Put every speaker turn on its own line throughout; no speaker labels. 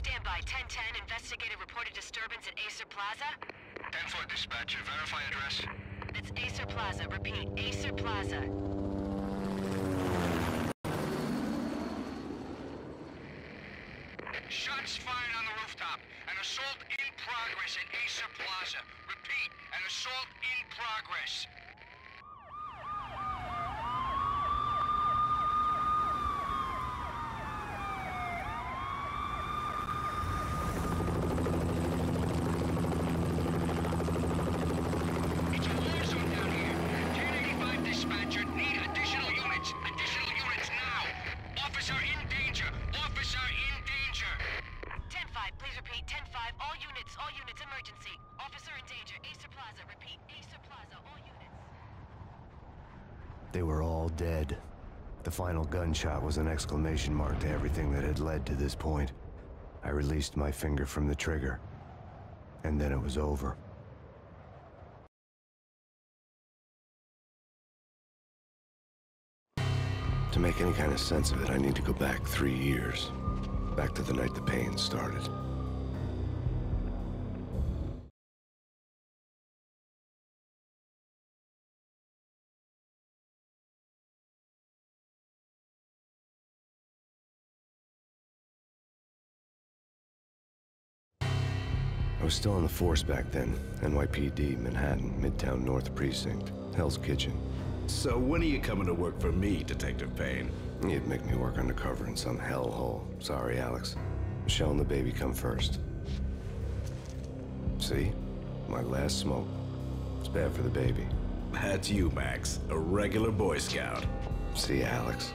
Stand by. 1010. Investigator reported disturbance at Acer Plaza.
10-4 dispatcher. Verify address.
It's Acer Plaza. Repeat. Acer Plaza.
Shots fired on the rooftop. An assault in progress at Acer Plaza. Repeat. An assault in progress.
They were all dead. The final gunshot was an exclamation mark to everything that had led to this point. I released my finger from the trigger, and then it was over. To make any kind of sense of it, I need to go back 3 years. Back to the night the Payne started. I was still on the force back then. NYPD, Manhattan, Midtown North Precinct, Hell's Kitchen.
So when are you coming to work for me, Detective Payne?
You'd make me work undercover in some hellhole. Sorry, Alex. Michelle and the baby come first. See? My last smoke. It's bad for the baby.
That's you, Max. A regular Boy Scout.
See, Alex?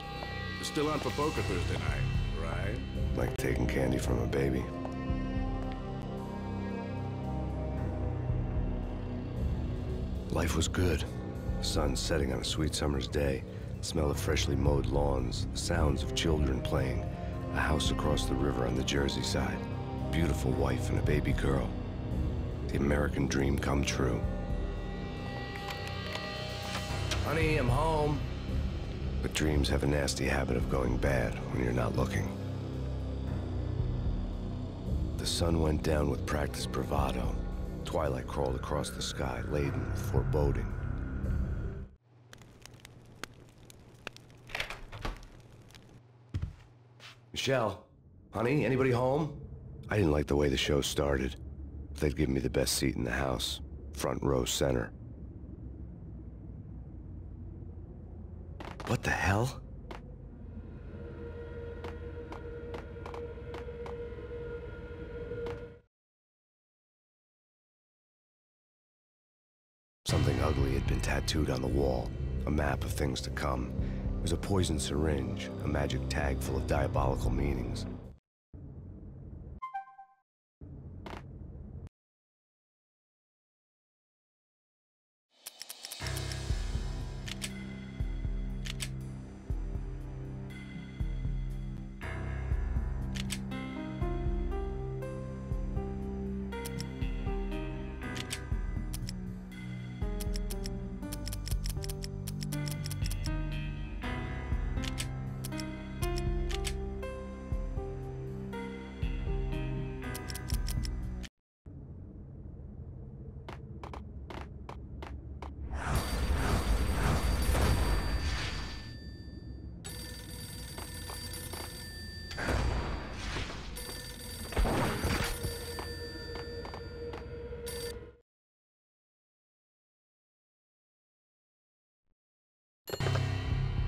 You're still on for poker Thursday night, right?
Like taking candy from a baby. Life was good. Sun setting on a sweet summer's day. The smell of freshly mowed lawns. The sounds of children playing. A house across the river on the Jersey side. Beautiful wife and a baby girl. The American dream come true. Honey, I'm home. But dreams have a nasty habit of going bad when you're not looking. The sun went down with practiced bravado. Twilight crawled across the sky, laden with foreboding. Michelle, honey, anybody home? I didn't like the way the show started. They'd give me the best seat in the house, front row center. What the hell? Something ugly had been tattooed on the wall, a map of things to come. It was a poisoned syringe, a magic tag full of diabolical meanings.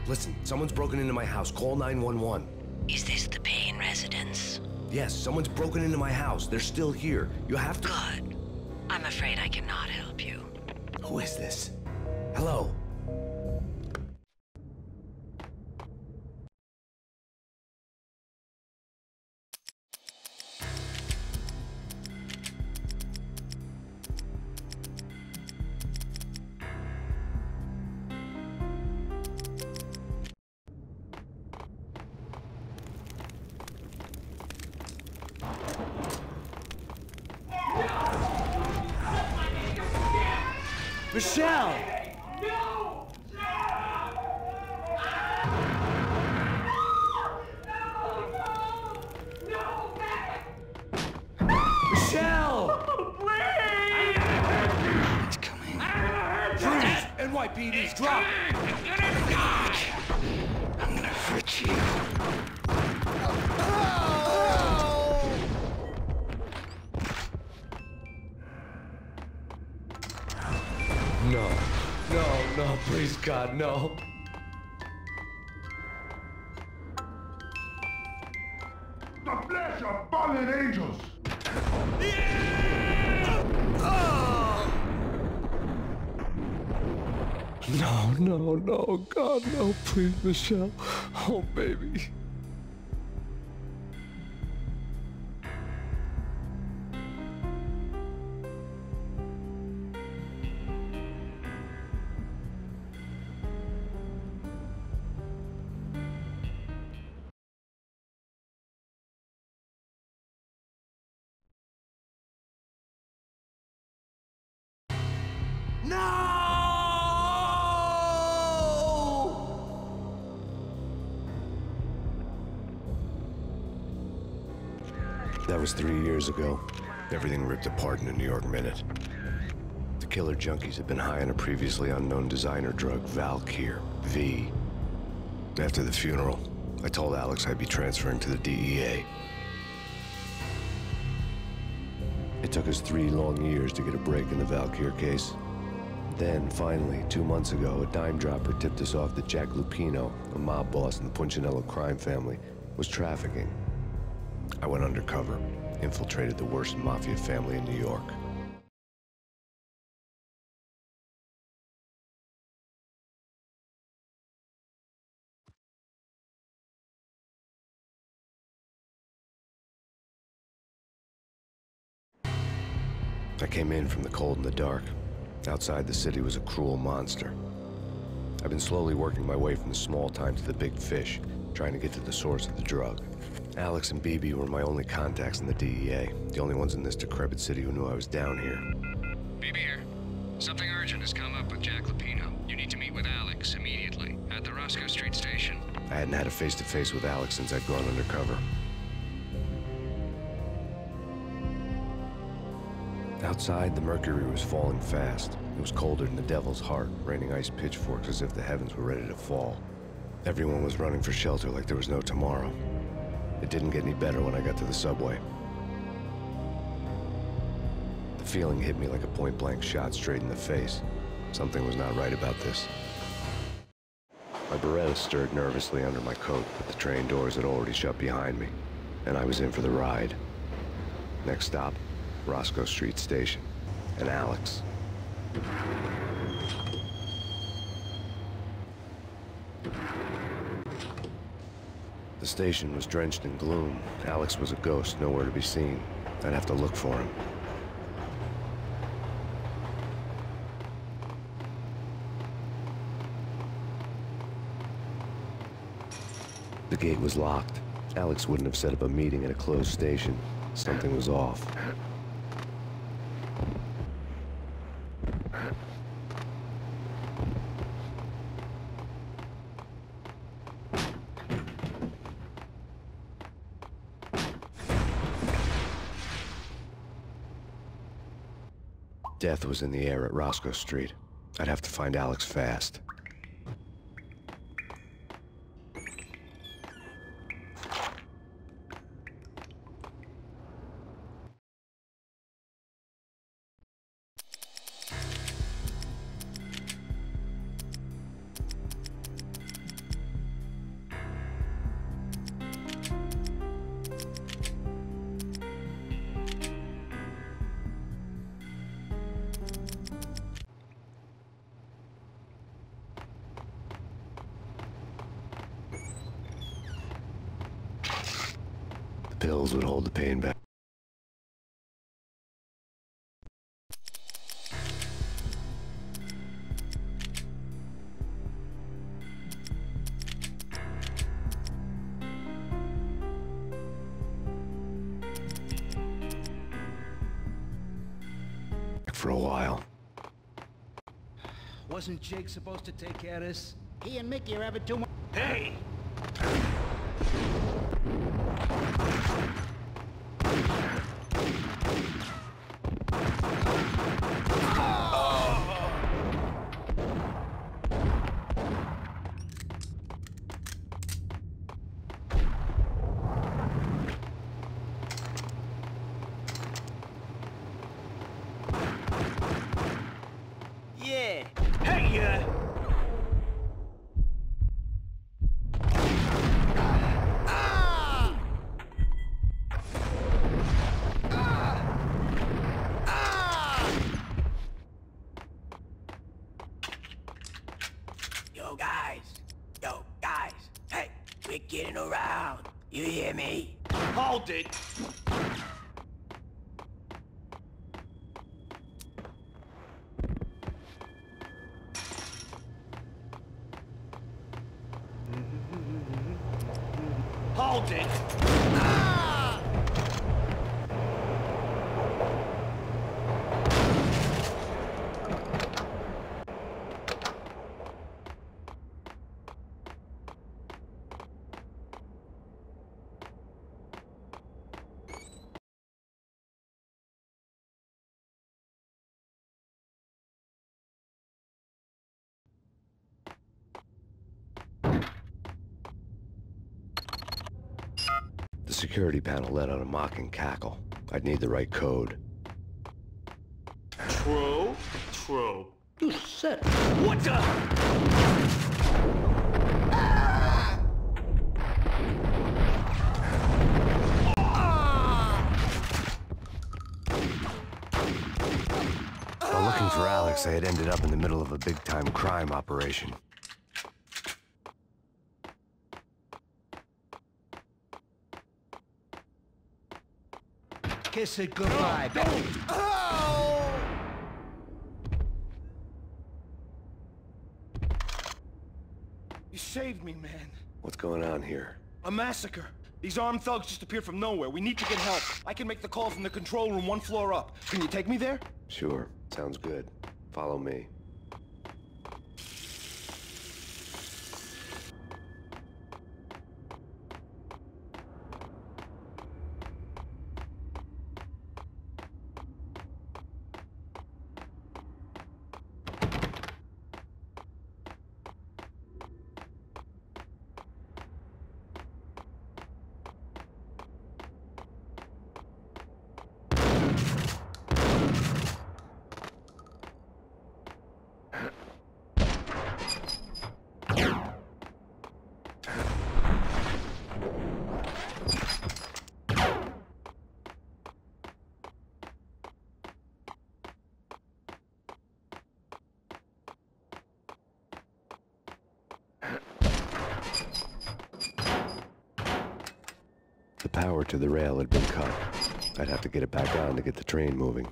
Listen, someone's broken into my house. Call 911.
Is this the Payne residence?
Yes, someone's broken into my house. They're still here. You have to...
Good. I'm afraid I cannot help you.
Who is this? Hello? Michelle!
No! No, back! BD's drop!
I'm gonna hurt you.
No. No, please, God, no.
The flesh of fallen angels!
No, God, no, please, Michelle. Oh, baby. That was 3 years ago. Everything ripped apart in a New York minute. The killer junkies had been high on a previously unknown designer drug, Valkyr, V. After the funeral, I told Alex I'd be transferring to the DEA. It took us 3 long years to get a break in the Valkyr case. Then, finally, 2 months ago, a dime dropper tipped us off that Jack Lupino, a mob boss in the Punchinello crime family, was trafficking. I went undercover, infiltrated the worst mafia family in New York. I came in from the cold and the dark. Outside the city was a cruel monster. I've been slowly working my way from the small time to the big fish, trying to get to the source of the drug. Alex and BB were my only contacts in the DEA, the only ones in this decrepit city who knew I was down here.
BB here. Something urgent has come up with Jack Lupino. You need to meet with Alex immediately at the Roscoe Street station.
I hadn't had a face-to-face with Alex since I'd gone undercover. Outside, the mercury was falling fast. It was colder than the devil's heart, raining ice pitchforks as if the heavens were ready to fall. Everyone was running for shelter like there was no tomorrow. It didn't get any better when I got to the subway. The feeling hit me like a point-blank shot straight in the face. Something was not right about this. My Beretta stirred nervously under my coat, but the train doors had already shut behind me, and I was in for the ride. Next stop, Roscoe Street Station, and Alex. The station was drenched in gloom. Alex was a ghost, nowhere to be seen. I'd have to look for him. The gate was locked. Alex wouldn't have set up a meeting at a closed station. Something was off. Death was in the air at Roscoe Street. I'd have to find Alex fast. Pills would hold the pain back. For a while.
Wasn't Jake supposed to take care of this? He and Mickey are having too much.
Hey!
Guys, hey, we're getting around. You hear me?
Hold it! Hold it! Ah!
The security panel let out a mocking cackle. I'd need the right code.
True.
You said
What the?
While looking for Alex, I had ended up in the middle of a big-time crime operation.
kiss it goodbye.
You saved me, man.
What's going on here?
A massacre. These armed thugs just appeared from nowhere. We need to get help. I can make the call from the control room 1 floor up. Can you take me there?
Sure, sounds good. Follow me. The power to the rail had been cut. I'd have to get it back on to get the train moving.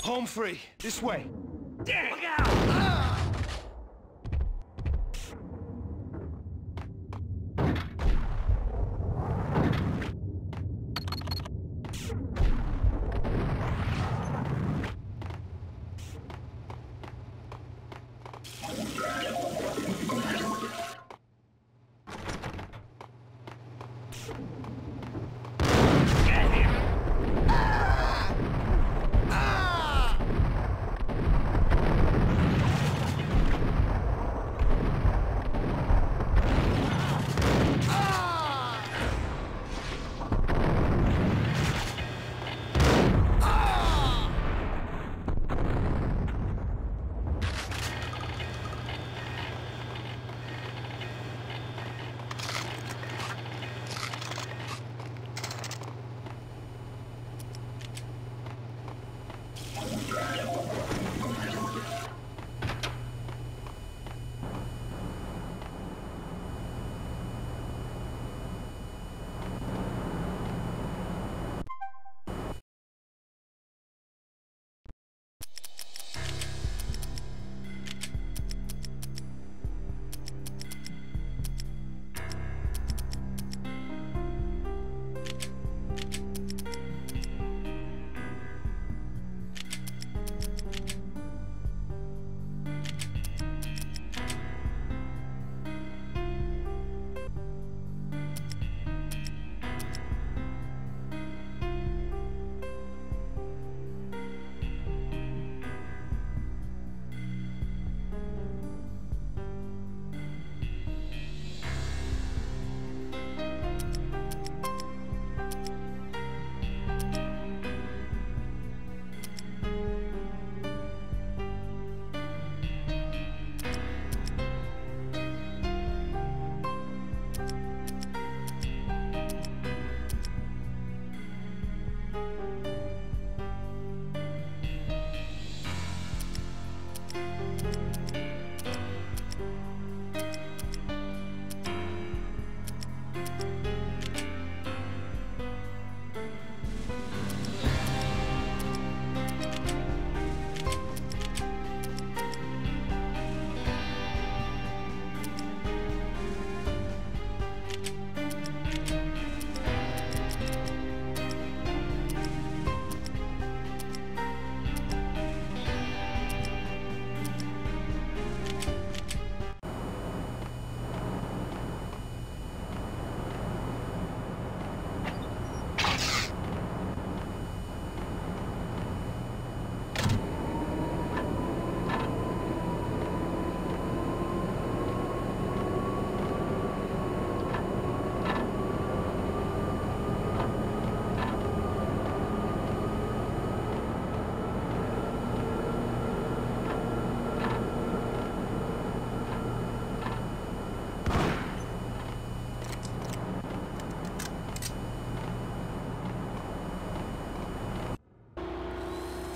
Home free. This way. Dang!
Look out!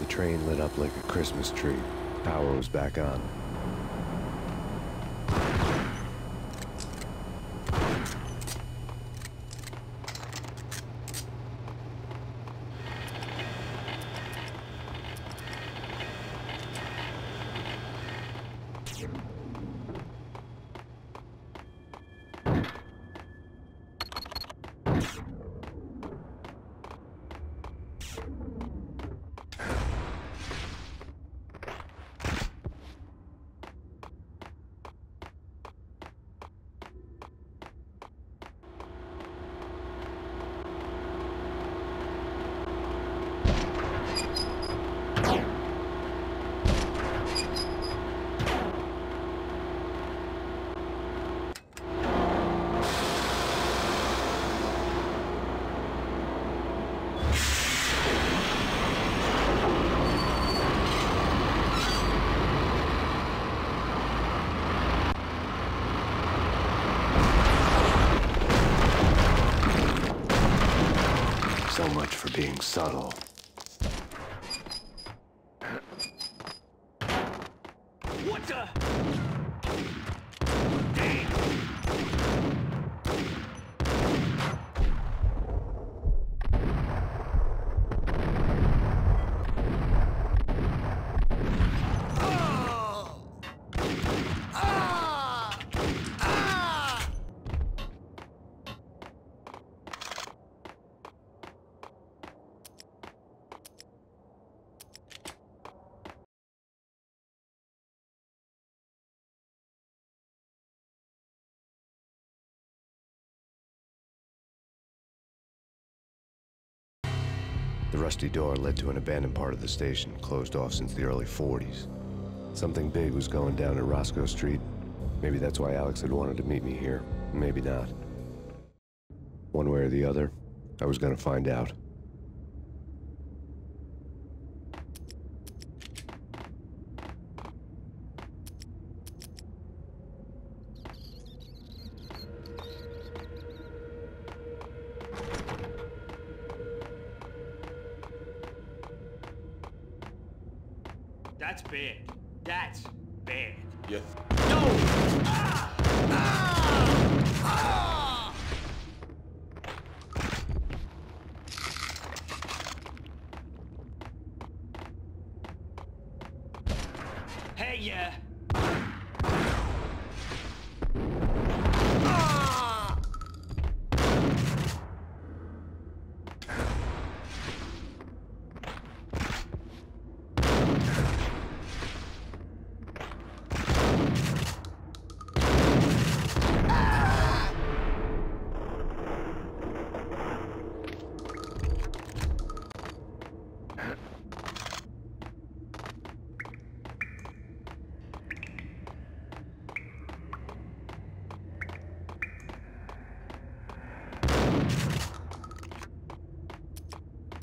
The train lit up like a Christmas tree. Power was back on. So much for being subtle.
What the?
The rusty door led to an abandoned part of the station, closed off since the early 40s. Something big was going down at Roscoe Street. Maybe that's why Alex had wanted to meet me here. Maybe not. One way or the other, I was gonna find out.
That's bad. That's bad.
Yes.
No! Ah! Ah! Ah! Hey, yeah. Ah!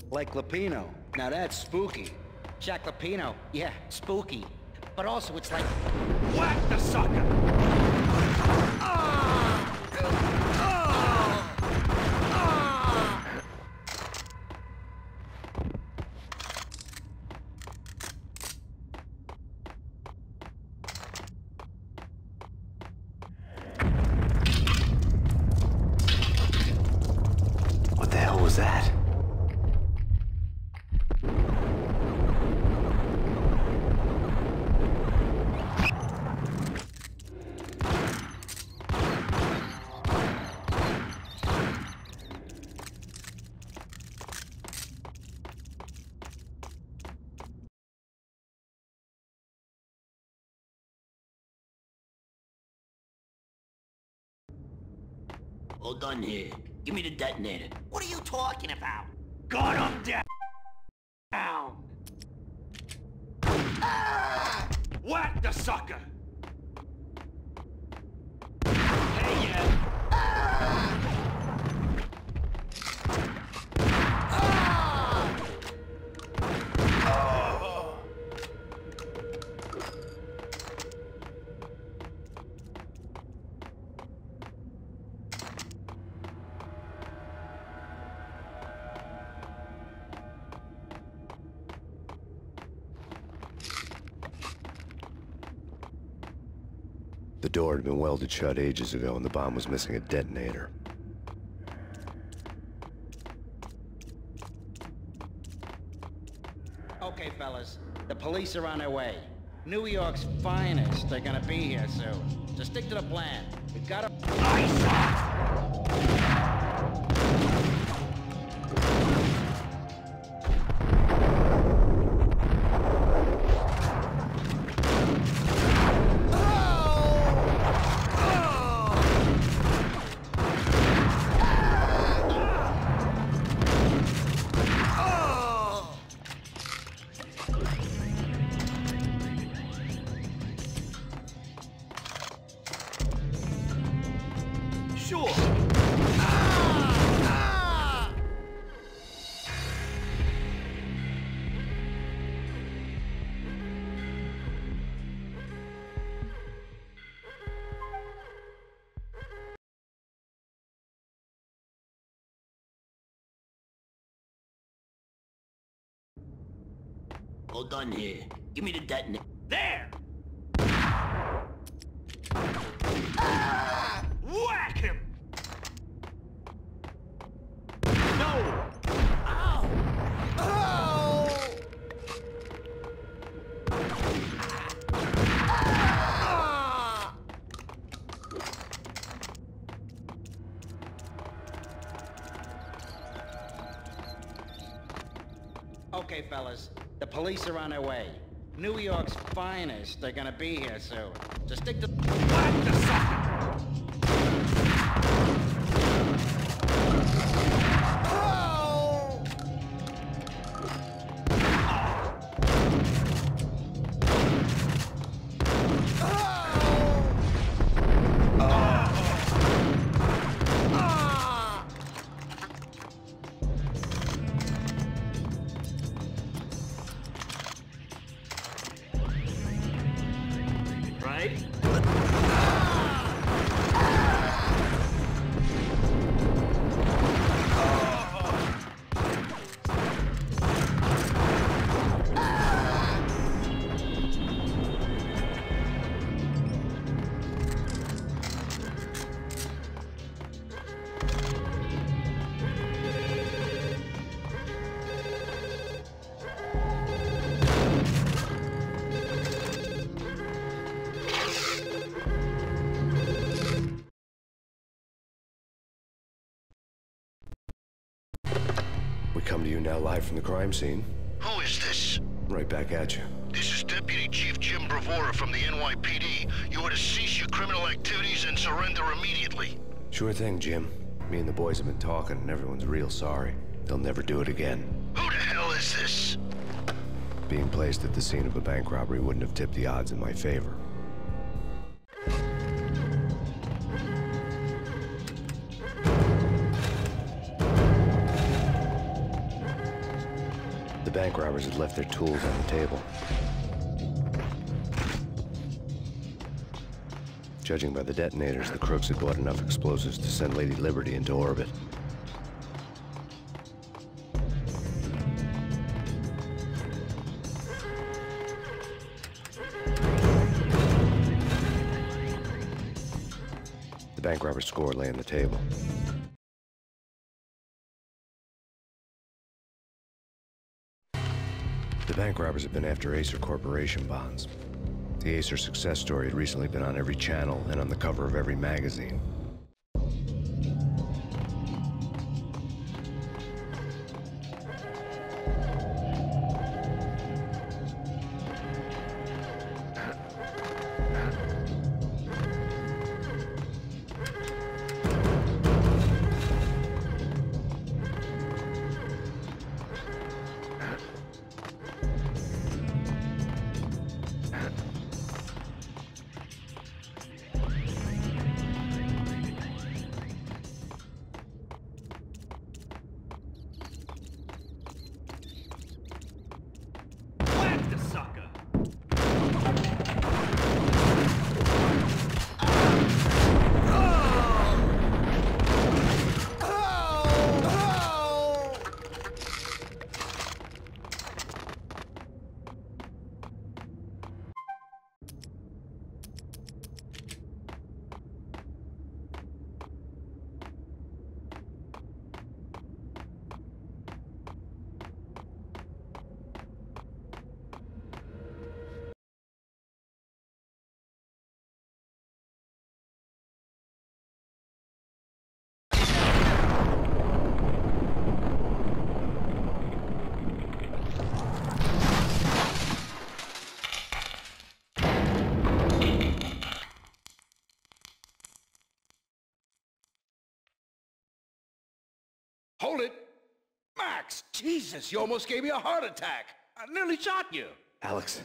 Like Lapino. Now that's spooky. Jack Lapino. Yeah, spooky. But also it's like...
Whack the sucker! Ah! Ah! Ah!
What the hell was that?
All done here. Give me the detonator. What are you talking about?
Got him down!
Ah!
Whack the sucker! Hey, yeah.
Ah! Ah!
Oh.
The door had been welded shut ages ago, and the bomb was missing a detonator.
Okay, fellas. The police are on their way. New York's finest are gonna be here soon. So stick to the plan. We've got to...
Sure.
All done here. Give me the detonator.
There! Whack him! No! Ow! Oh!
Okay, fellas. The police are on their way. New York's finest are gonna be here soon. So stick to...
Whack the sucker! Right?
We come to you now live from the crime scene.
Who is this?
Right back at you.
This is Deputy Chief Jim Bravura from the NYPD. You are to cease your criminal activities and surrender immediately.
Sure thing, Jim. Me and the boys have been talking, and everyone's real sorry. They'll never do it again.
Who the hell is this?
Being placed at the scene of a bank robbery wouldn't have tipped the odds in my favor. The bank robbers had left their tools on the table. Judging by the detonators, the crooks had bought enough explosives to send Lady Liberty into orbit. The bank robber's score lay on the table. The bank robbers had been after Acer Corporation bonds. The Acer success story had recently been on every channel and on the cover of every magazine.
Max, Jesus, you almost gave me a heart attack. I nearly shot you.
Alex,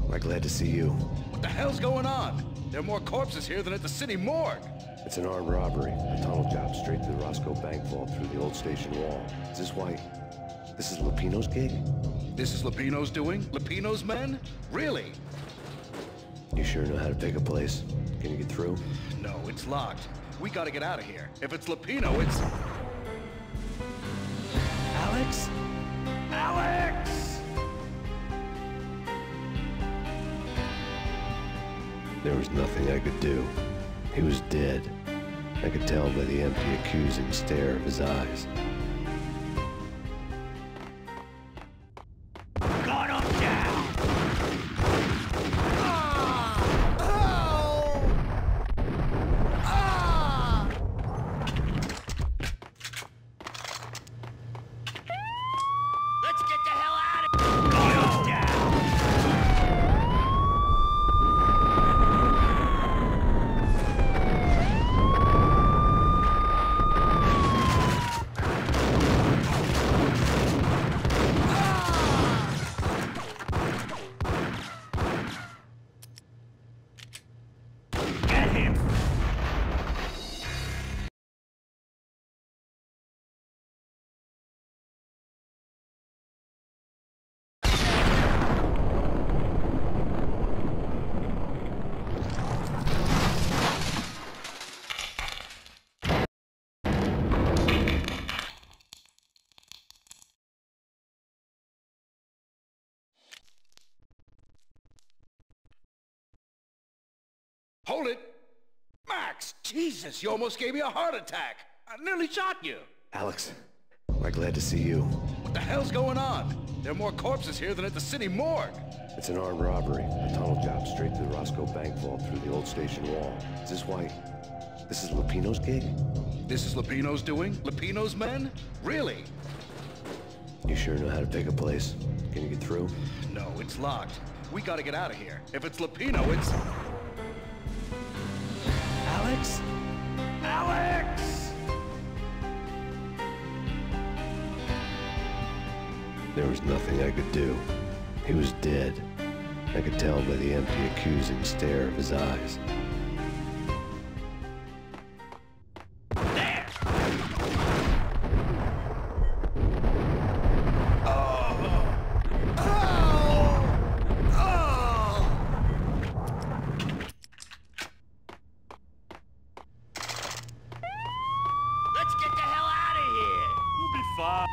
am I glad to see you?
What the hell's going on? There are more corpses here than at the city morgue.
It's an armed robbery. A tunnel job straight to the Roscoe Bank vault through the old station wall. Is this why... This is Lupino's gig?
This is Lupino's doing? Lupino's men? Really?
You sure know how to pick a place? Can you get through?
No, it's locked. We gotta get out of here. If it's Lupino, it's... Alex? Alex!
There was nothing I could do. He was dead. I could tell by the empty, accusing stare of his eyes.
Gun him down! Let's get the hell out of here! Gun him down! Get him!
Hold it! Max, Jesus, you almost gave me a heart attack. I nearly shot you.
Alex, am I glad to see you?
What the hell's going on? There are more corpses here than at the city morgue.
It's an armed robbery. A tunnel job straight to the Roscoe Bank vault through the old station wall. Is this why... This is Lupino's gig?
This is Lupino's doing? Lupino's men? Really?
You sure know how to pick a place? Can you get through?
No, it's locked. We gotta get out of here. If it's Lupino, it's... Alex? Alex!
There was nothing I could do. He was dead. I could tell by the empty, accusing stare of his eyes.
Let's get the hell out of here!
We'll be fine.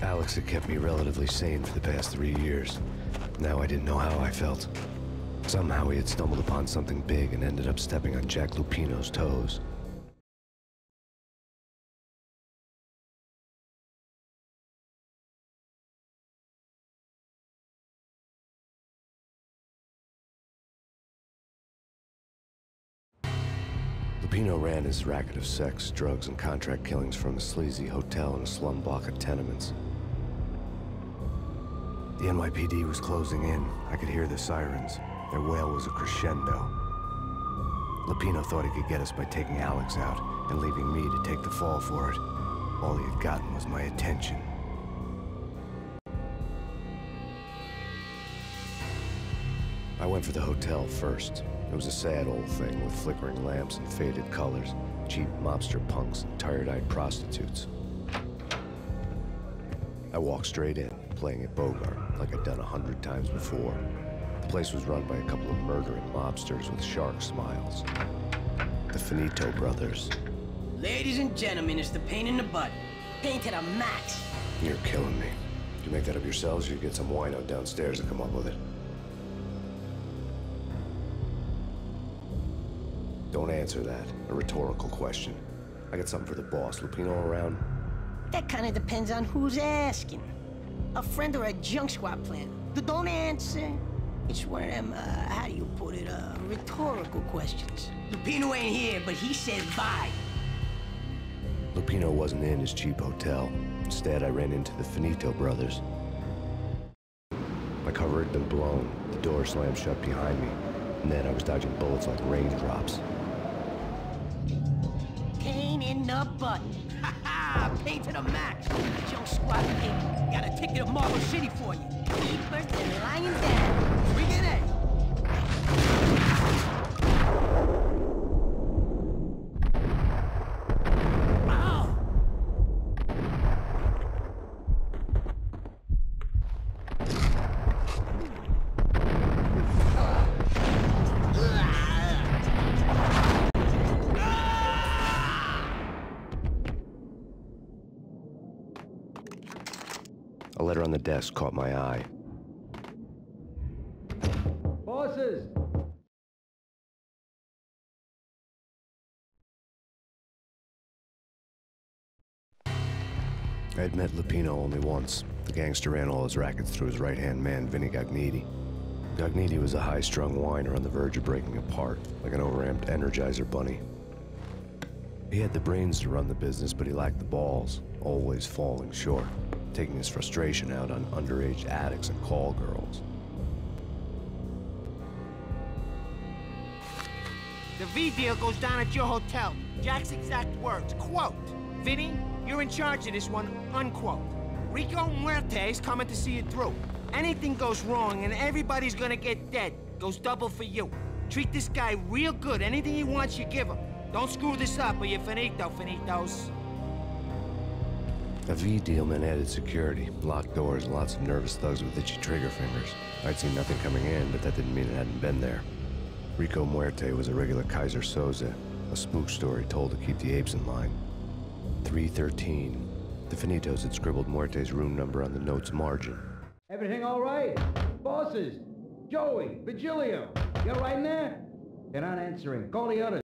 Alex had kept me relatively sane for the past 3 years. Now I didn't know how I felt. Somehow he had stumbled upon something big and ended up stepping on Jack Lupino's toes. Lupino ran his racket of sex, drugs, and contract killings from a sleazy hotel in a slum block of tenements. The NYPD was closing in. I could hear the sirens. Their wail was a crescendo. Lupino thought he could get us by taking Alex out and leaving me to take the fall for it. All he had gotten was my attention. I went for the hotel first. It was a sad old thing with flickering lamps and faded colors, cheap mobster punks and tired-eyed prostitutes. I walked straight in, playing at Bogart, like I'd done 100 times before. The place was run by a couple of murdering mobsters with shark smiles. the Finito brothers.
Ladies and gentlemen, it's the Payne in the butt. Payne to the max.
You're killing me. You make that up yourselves, or you get some wino downstairs to come up with it? Don't answer that. A rhetorical question. I got something for the boss. Lupino around?
That kind of depends on who's asking. A friend or a junk squad plan. Don't answer. It's one of them, how do you put it, rhetorical questions. Lupino ain't here, but he said bye.
Lupino wasn't in his cheap hotel. Instead, I ran into the Finito brothers. My cover had been blown. The door slammed shut behind me. And then I was dodging bullets like raindrops.
Payne in the butt. Ha ha! Payne to the max. Junk squad pig. Got a ticket to Marble City for you. Keepers and lying down. Bring it in.
A letter on the desk caught my eye.
Bosses!
I had met Lupino only once. The gangster ran all his rackets through his right-hand man, Vinny Gagniti. Gagniti was a high-strung whiner on the verge of breaking apart, like an overamped Energizer bunny. He had the brains to run the business, but he lacked the balls, always falling short, taking his frustration out on underage addicts and call girls.
The V deal goes down at your hotel. Jack's exact words, quote, "Vinny, you're in charge of this one," unquote. Rico Muerte's coming to see it through. Anything goes wrong and everybody's gonna get dead. Goes double for you. Treat this guy real good. Anything he wants, you give him. Don't screw this up or you're finito, finitos.
A V deal meant added security, locked doors, and lots of nervous thugs with itchy trigger fingers. I'd seen nothing coming in, but that didn't mean it hadn't been there. Rico Muerte was a regular Kaiser Soze, a spook story told to keep the apes in line. 313. The Finitos had scribbled Muerte's room number on the note's margin.
Everything all right? Bosses? Joey? Vigilio? You all right in there? They're not answering. Call the others.